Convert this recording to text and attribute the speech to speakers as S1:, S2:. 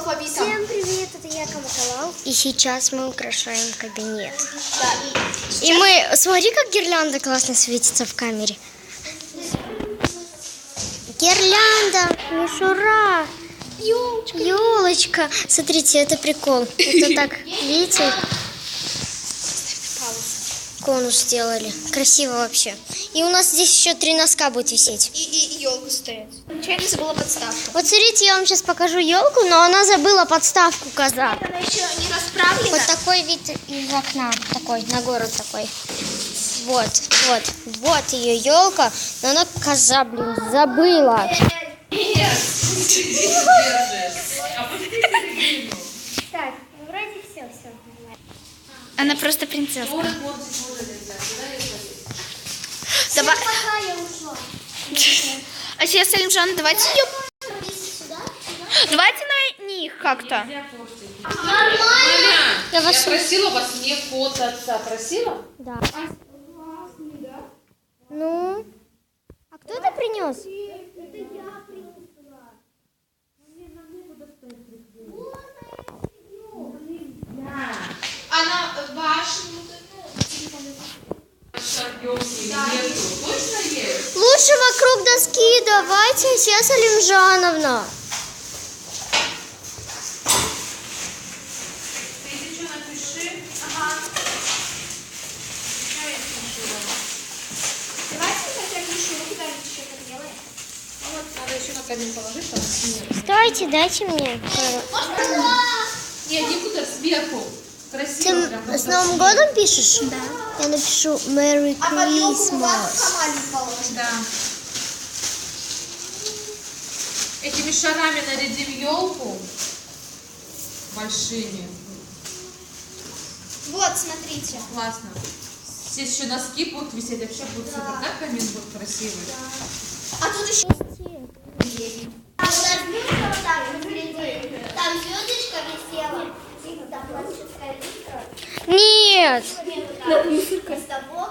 S1: алфавитом.
S2: Всем привет, это я, Камакалал. И сейчас мы украшаем кабинет.
S1: Да,
S2: И мы, смотри, как гирлянда классно светится в камере. Гирлянда, мишура, елочка. Смотрите, это прикол. Это так, видите? Конус сделали. Красиво вообще. И у нас здесь еще 3 носка будет висеть.
S1: И елку стоит. Ничего не забыла подставку.
S2: Вот смотрите, я вам сейчас покажу елку, но она забыла подставку, коза.
S1: Она еще не расправлена.
S2: Вот такой вид из окна, такой, на город такой. Вот ее елка, но она, коза, блин, забыла. Так, вроде все.
S1: Она просто принцесска. Давай. А сейчас, Салимжан, давайте ее... Давайте на них как-то.
S2: Я вас...
S3: просила вас не фототься. Просила?
S2: Да. Ну? А кто это принес?
S4: Это я принесла.
S1: Она ваша...
S3: Точно есть?
S2: Лучше вокруг доски давайте, Асия Салимжановна.
S3: Ты если что, напиши.
S1: Ага. Давайте хотя бы еще куда-нибудь еще поделаем.
S3: Вот надо еще на камень положить, там снизу.
S2: Давайте, дайте мне.
S3: Не, никуда, сверху.
S2: Ты
S3: Красиво. прям,
S2: с Новым годом пишешь?
S1: Да.
S2: Я напишу Merry
S1: А под елку у вас
S2: Christmas.
S1: хамали положим.
S3: Да. Этими шарами нарядим елку большими.
S1: Вот, смотрите.
S3: Классно. Здесь еще носки будут висеть, вообще будет супер. Да, камин будет красивый?
S1: А тут еще...
S4: А у нас люстра вот так выглядит. Там звездочка висела. Там пластическая люстра.
S2: Нет.
S4: С тобой.